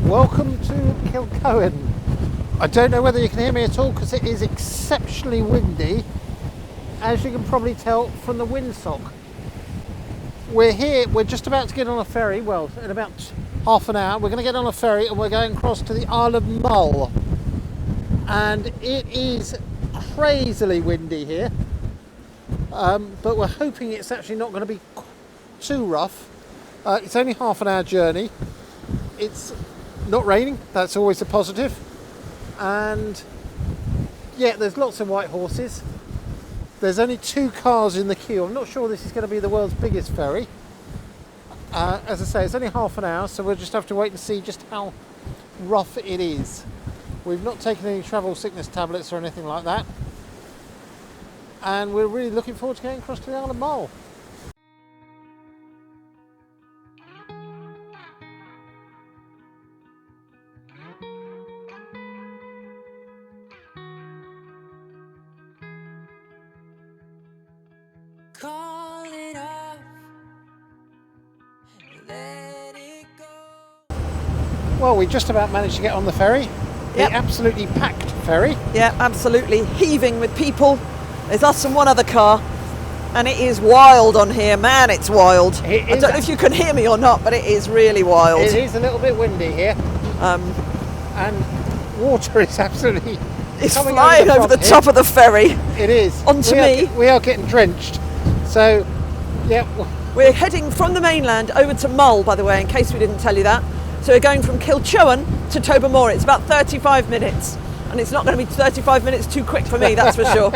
Welcome to Kilcohen. I don't know whether you can hear me at all because it is exceptionally windy, as you can probably tell from the windsock. We're here, we're just about to get on a ferry, well, in about half an hour. We're going to get on a ferry and we're going across to the Isle of Mull. And it is crazily windy here, but we're hoping it's actually not going to be too rough. It's only half an hour journey. It's not raining, that's always a positive. And yeah, there's lots of white horses. There's only 2 cars in the queue. I'm not sure this is going to be the world's biggest ferry. As I say, it's only half an hour, so we'll just have to wait and see just how rough it is. We've not taken any travel sickness tablets or anything like that. And we're really looking forward to getting across to the Isle of Mull. Call it off, let it go. Well, we just about managed to get on the ferry. Yep. The absolutely packed ferry. Yeah, absolutely heaving with people. There's us and one other car, and it is wild on here. Man, it's wild. I don't know if you can hear me or not, but it is really wild. It is a little bit windy here. And water is absolutely It's coming flying over the top of the ferry. It is. Onto me. We are getting drenched. So, yeah. We're heading from the mainland over to Mull, by the way, in case we didn't tell you that. So we're going from Kilcohen to Tobermory. It's about 35 minutes. And it's not going to be 35 minutes too quick for me, that's for sure.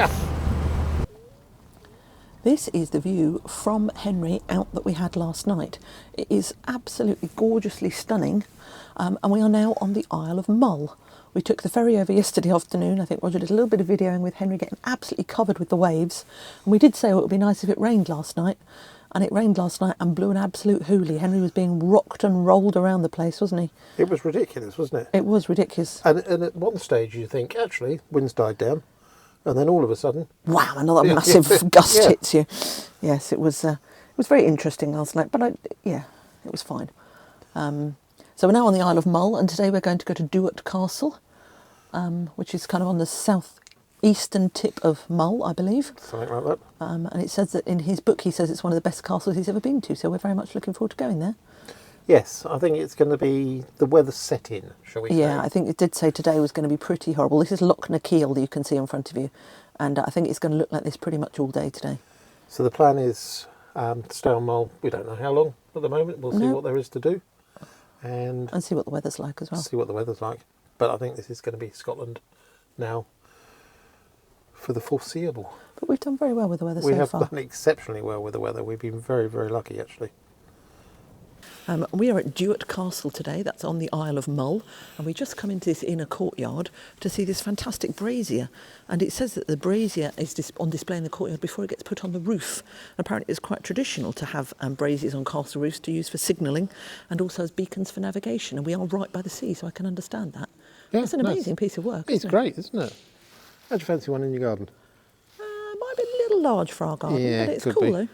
This is the view from Henry out that we had last night. It is absolutely gorgeously stunning. And we are now on the Isle of Mull. We took the ferry over yesterday afternoon. I think Roger did a little bit of videoing with Henry getting absolutely covered with the waves. And we did say, oh, it would be nice if it rained last night. And it rained last night and blew an absolute hoolie. Henry was being rocked and rolled around the place, wasn't he? It was ridiculous, wasn't it? It was ridiculous. And at one stage you think, actually, wind's died down. And then all of a sudden... Wow, another massive gust hits you. Yes, it was very interesting last night. But it was fine. So we're now on the Isle of Mull, and today we're going to go to Duart Castle, which is kind of on the southeastern tip of Mull, I believe. Something like that. And it says that in his book, he says it's one of the best castles he's ever been to, so we're very much looking forward to going there. Yes, I think it's going to be the weather set in, shall we say. Yeah, I think it did say today was going to be pretty horrible. This is Loch na Keal that you can see in front of you, and I think it's going to look like this pretty much all day today. So the plan is to stay on Mull. We don't know how long at the moment. We'll see what there is to do. And see what the weather's like as well. See what the weather's like. But I think this is going to be Scotland now for the foreseeable. But we've done very well with the weather so far. We have done exceptionally well with the weather. We've been very, very lucky, actually. We are at Duart Castle today. That's on the Isle of Mull. And we just come into this inner courtyard to see this fantastic brazier. And it says that the brazier is on display in the courtyard before it gets put on the roof. Apparently it's quite traditional to have braziers on castle roofs to use for signalling and also as beacons for navigation. And we are right by the sea, so I can understand that. Yeah, it's an amazing piece of work. It's great, isn't it? How'd you fancy one in your garden? Might be a little large for our garden, yeah, but it's cool though.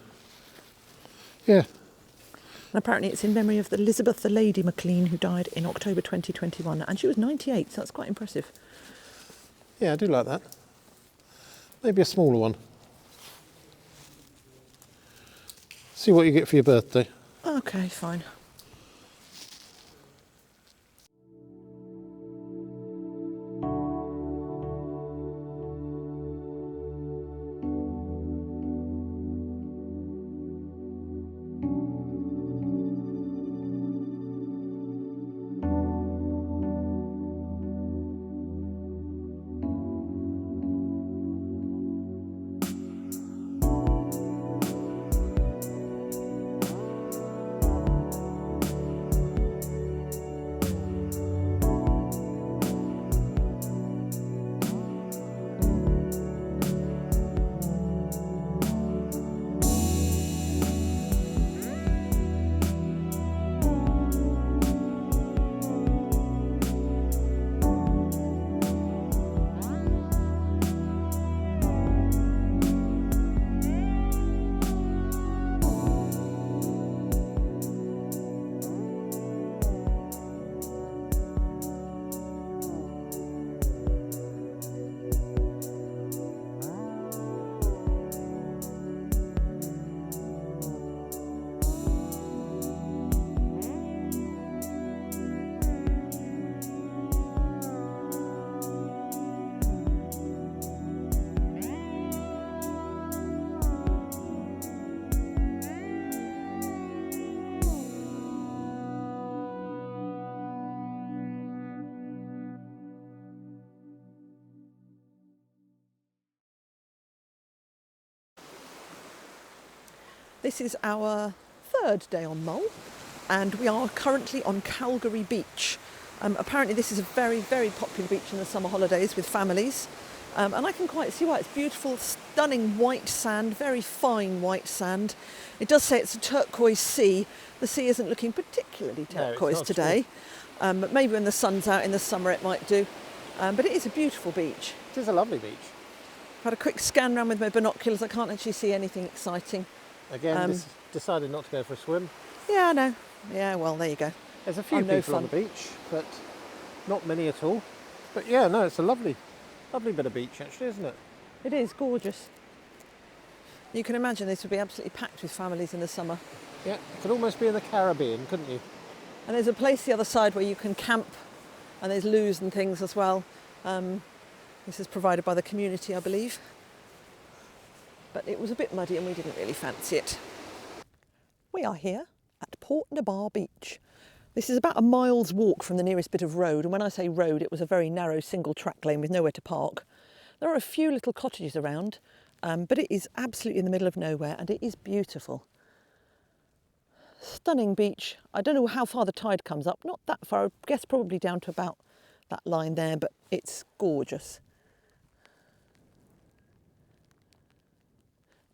Yeah. And apparently it's in memory of Elizabeth the Lady McLean, who died in October 2021, and she was 98, so that's quite impressive. Yeah, I do like that. Maybe a smaller one. See what you get for your birthday. Okay, fine. This is our third day on Mull, and we are currently on Calgary Beach. Apparently this is a very, very popular beach in the summer holidays with families. And I can quite see why. It's beautiful, stunning white sand, very fine white sand. It does say it's a turquoise sea. The sea isn't looking particularly turquoise today, but maybe when the sun's out in the summer it might do. But it is a beautiful beach. It is a lovely beach. I've had a quick scan around with my binoculars. I can't actually see anything exciting. Again, decided not to go for a swim. Yeah, I know. Yeah, well, there you go. There's a few people on the beach, but not many at all. But yeah, no, it's a lovely bit of beach actually, isn't it? It is gorgeous. You can imagine this would be absolutely packed with families in the summer. Yeah, it could almost be in the Caribbean, couldn't you? And there's a place the other side where you can camp, and there's loos and things as well. This is provided by the community, I believe. But it was a bit muddy and we didn't really fancy it. We are here at Port Nabar Beach. This is about a mile's walk from the nearest bit of road, and when I say road, it was a very narrow single track lane with nowhere to park. There are a few little cottages around, but it is absolutely in the middle of nowhere, and it is beautiful. Stunning beach. I don't know how far the tide comes up, not that far, I guess probably down to about that line there, but it's gorgeous.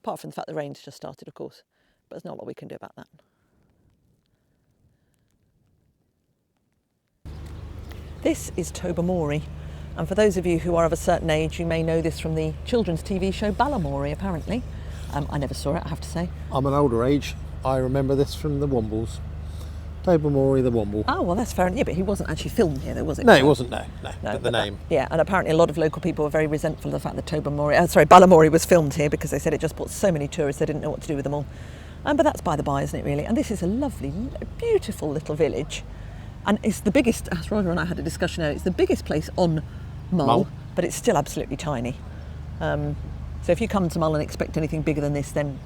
Apart from the fact the rain's just started, of course, but there's not a lot we can do about that. This is Tobermory, and for those of you who are of a certain age, you may know this from the children's TV show Ballamory, apparently. I never saw it, I have to say. I'm an older age. I remember this from the Wombles. Tobermory the Womble. Oh, well, that's fair enough. Yeah, but he wasn't actually filmed here, though, was it? No, he wasn't, no, but the name. Yeah, and apparently a lot of local people were very resentful of the fact that Ballamory was filmed here because they said it just brought so many tourists they didn't know what to do with them all. But that's by the by, isn't it, really? And this is a lovely, beautiful little village. And it's the biggest, as Roger and I had a discussion earlier, it's the biggest place on Mull, but it's still absolutely tiny. So if you come to Mull and expect anything bigger than this, then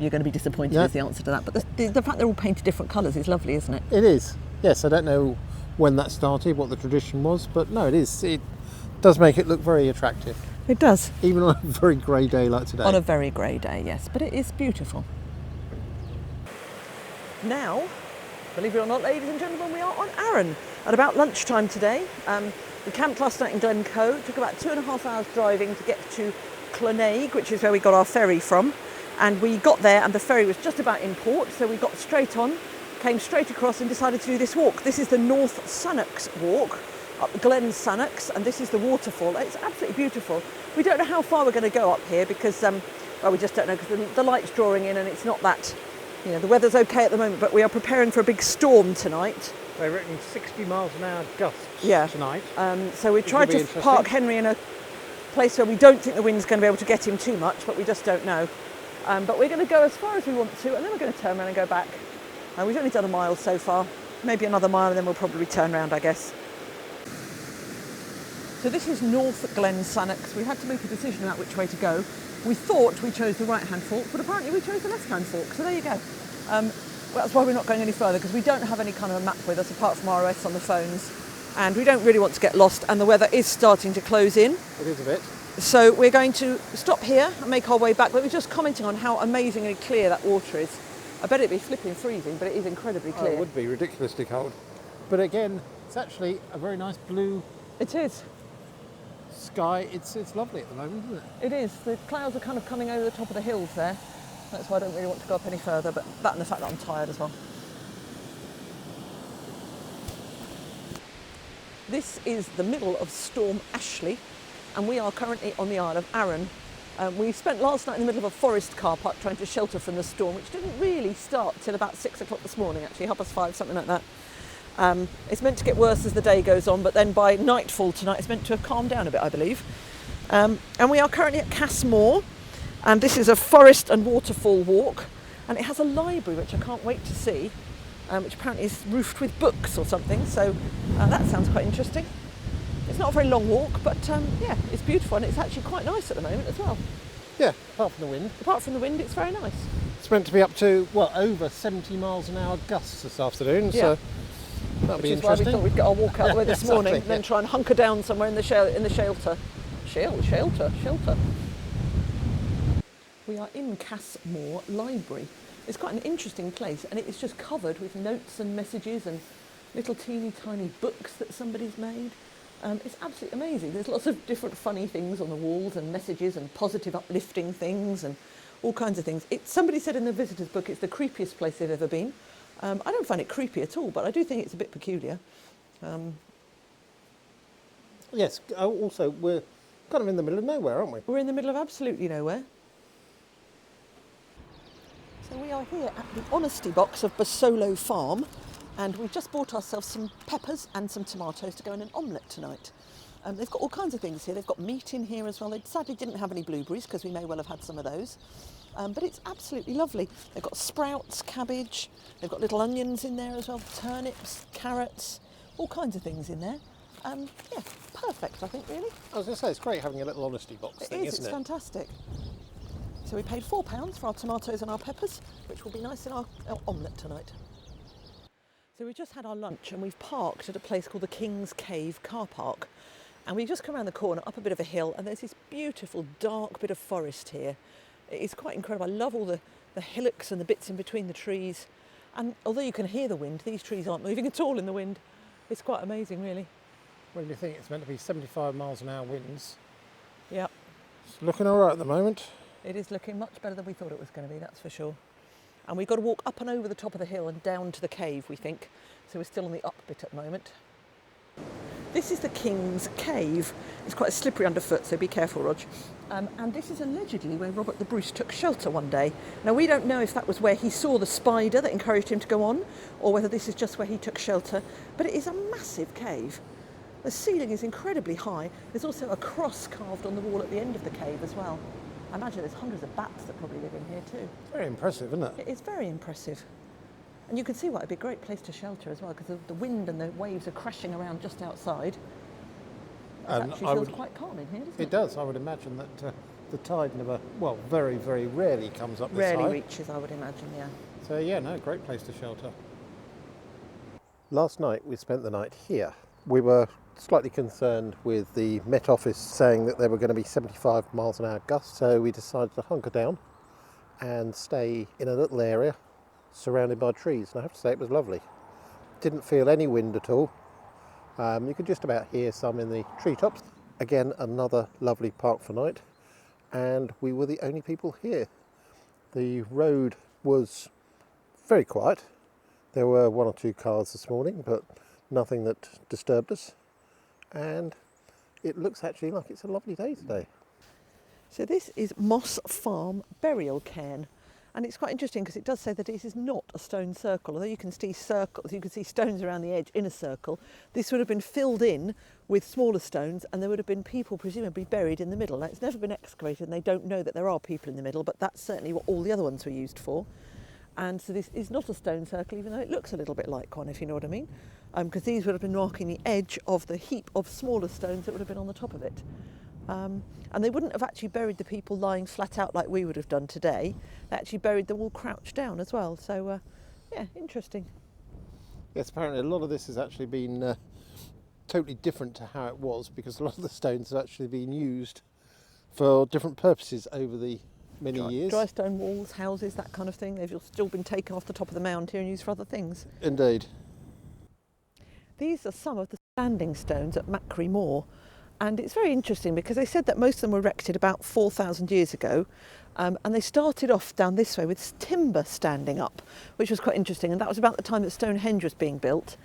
you're going to be disappointed is the answer to that. But the fact they're all painted different colours is lovely, isn't it? It is. Yes, I don't know when that started, what the tradition was, but no, it is. It does make it look very attractive. It does. Even on a very grey day like today. On a very grey day, yes, but it is beautiful. Now, believe it or not, ladies and gentlemen, we are on Arran at about lunchtime today. We camped last night in Glencoe. It took about 2.5 hours driving to get to Clonaigue, which is where we got our ferry from. And we got there and the ferry was just about in port, so we got straight on, came straight across and decided to do this walk. This is the North Sannox walk, up Glen Sannox, and this is the waterfall. It's absolutely beautiful. We don't know how far we're going to go up here because, well, we just don't know because the light's drawing in and it's not that, you know, the weather's okay at the moment, but we are preparing for a big storm tonight. They're written 60 miles an hour gusts tonight. So we tried to park Henry in a place where we don't think the wind's going to be able to get him too much, but we just don't know. But we're going to go as far as we want to, and then we're going to turn around and go back. We've only done a mile so far, maybe another mile, and then we'll probably turn around, I guess. So this is North Glen Sannox. We had to make a decision about which way to go. We thought we chose the right-hand fork, but apparently we chose the left-hand fork, so there you go. Well, that's why we're not going any further, because we don't have any kind of a map with us apart from ROS on the phones, and we don't really want to get lost, and the weather is starting to close in. It is a bit. So we're going to stop here and make our way back, but we're just commenting on how amazingly clear that water is. I bet it'd be flipping freezing, but it is incredibly clear. It would be ridiculously cold. But again, it's actually a very nice blue It is. sky. It's lovely at the moment, isn't it? It is. The clouds are kind of coming over the top of the hills there. That's why I don't really want to go up any further, but that and the fact that I'm tired as well. This is the middle of Storm Ashley, and we are currently on the Isle of Arran. We spent last night in the middle of a forest car park trying to shelter from the storm, which didn't really start till about 6 o'clock this morning, actually, 5:30, something like that. It's meant to get worse as the day goes on, but then by nightfall tonight it's meant to have calmed down a bit, I believe. And we are currently at Casmore, and this is a forest and waterfall walk, and it has a library which I can't wait to see, which apparently is roofed with books or something, so that sounds quite interesting. It's not a very long walk, but yeah, it's beautiful, and it's actually quite nice at the moment as well. Yeah, apart from the wind. Apart from the wind, it's very nice. It's meant to be up to, well, over 70 miles an hour gusts this afternoon, Yeah. so that'll be Which is why we interesting. thought we'd get our walk out the way this Exactly, morning, and then try and hunker down somewhere in the shelter. Shelter. We are in Casmore Library. It's quite an interesting place, and it's just covered with notes and messages and little teeny tiny books that somebody's made. It's absolutely amazing. There's lots of different funny things on the walls and messages and positive uplifting things and all kinds of things. Somebody said in the visitors book it's the creepiest place they've ever been. I don't find it creepy at all, but I do think it's a bit peculiar. Yes, also we're kind of in the middle of nowhere, aren't we? We're in the middle of absolutely nowhere. So we are here at the Honesty Box of Basolo Farm, and we've just bought ourselves some peppers and some tomatoes to go in an omelette tonight. They've got all kinds of things here. They've got meat in here as well. They sadly didn't have any blueberries because we may well have had some of those. But it's absolutely lovely. They've got sprouts, cabbage, they've got little onions in there as well, turnips, carrots, all kinds of things in there. Yeah, perfect, I think, really. I was going to say, it's great having a little Honesty Box thing, isn't it? It's fantastic. So we paid £4 for our tomatoes and our peppers, which will be nice in our omelette tonight. So we just had our lunch and we've parked at a place called the King's Cave car park. And we've just come around the corner, up a bit of a hill, and there's this beautiful dark bit of forest here. It is quite incredible. I love all the hillocks and the bits in between the trees. And although you can hear the wind, these trees aren't moving at all in the wind. It's quite amazing, really. What do you think? It's meant to be 75 miles an hour winds. Yeah. It's looking all right at the moment. It is looking much better than we thought it was going to be, that's for sure. And we've got to walk up and over the top of the hill and down to the cave, we think. So we're still on the up bit at the moment. This is the King's Cave. It's quite slippery underfoot, so be careful, Rog. And this is allegedly where Robert the Bruce took shelter one day. Now, we don't know if that was where he saw the spider that encouraged him to go on, or whether this is just where he took shelter. But it is a massive cave. The ceiling is incredibly high. There's also a cross carved on the wall at the end of the cave as well. I imagine there's hundreds of bats that probably live in here too. Very impressive, isn't it? It is very impressive. And you can see why it'd be a great place to shelter as well, because the wind and the waves are crashing around just outside. It actually feels quite calm in here, doesn't it? It does. I would imagine that the tide never, well, very, very rarely comes up this high. Rarely reaches, I would imagine, yeah. So yeah, no, great place to shelter. Last night we spent the night here. We were slightly concerned with the Met Office saying that there were going to be 75 miles an hour gusts, so we decided to hunker down and stay in a little area surrounded by trees, and I have to say it was lovely. Didn't feel any wind at all. You could just about hear some in the treetops. Again, another lovely park for night, and we were the only people here. The road was very quiet. There were one or two cars this morning, but nothing that disturbed us, and it looks actually like it's a lovely day today. So this is Moss Farm Burial Cairn, and it's quite interesting because it does say that this is not a stone circle. Although you can see circles, you can see stones around the edge in a circle, this would have been filled in with smaller stones, and there would have been people presumably buried in the middle. Now, it's never been excavated and they don't know that there are people in the middle, but that's certainly what all the other ones were used for. And so this is not a stone circle, even though it looks a little bit like one, if you know what I mean. Because these would have been marking the edge of the heap of smaller stones that would have been on the top of it. And they wouldn't have actually buried the people lying flat out like we would have done today. They actually buried them all crouched down as well. So, yeah, interesting. Yes, apparently a lot of this has actually been totally different to how it was, because a lot of the stones have actually been used for different purposes over the many years. Dry stone walls, houses, that kind of thing. They've still been taken off the top of the mound here and used for other things. Indeed. These are some of the standing stones at Macri Moor, and it's very interesting because they said that most of them were erected about 4,000 years ago, and they started off down this way with timber standing up, which was quite interesting, and that was about the time that Stonehenge was being built.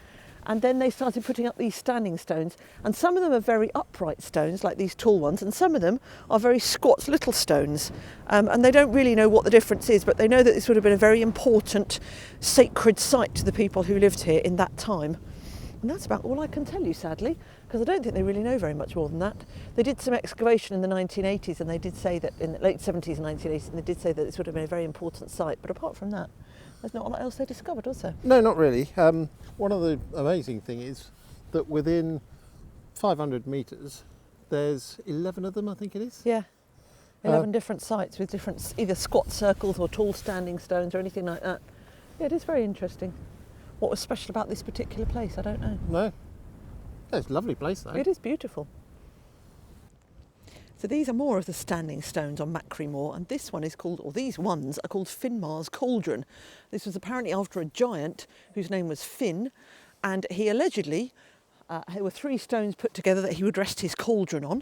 And then they started putting up these standing stones, and some of them are very upright stones, like these tall ones, and some of them are very squat little stones. And they don't really know what the difference is, but they know that this would have been a very important sacred site to the people who lived here in that time. And that's about all I can tell you, sadly, because I don't think they really know very much more than that. They did some excavation in the 1980s, and they did say that in the late 70s and 1980s, and they did say that this would have been a very important site. But apart from that, there's not a lot else they discovered, was there? No, not really. One of the amazing things is that within 500 metres, there's 11 of them, I think it is. Yeah, 11 different sites with different either squat circles or tall standing stones or anything like that. Yeah, it is very interesting. What was special about this particular place, I don't know. No. It's a lovely place though. It is beautiful. So these are more of the standing stones on Macquarie Moor, and this one is called, or these ones are called Finmar's Cauldron. This was apparently after a giant whose name was Finn, and he allegedly, there were 3 stones put together that he would rest his cauldron on,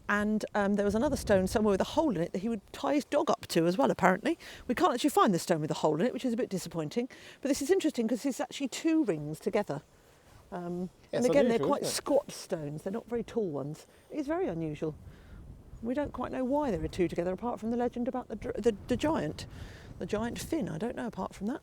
and there was another stone somewhere with a hole in it that he would tie his dog up to as well, apparently. We can't actually find the stone with the hole in it, which is a bit disappointing, but this is interesting because it's actually 2 rings together. And again, they're quite squat stones, they're not very tall ones. It's very unusual. We don't quite know why there are 2 together, apart from the legend about the giant Finn. I don't know apart from that.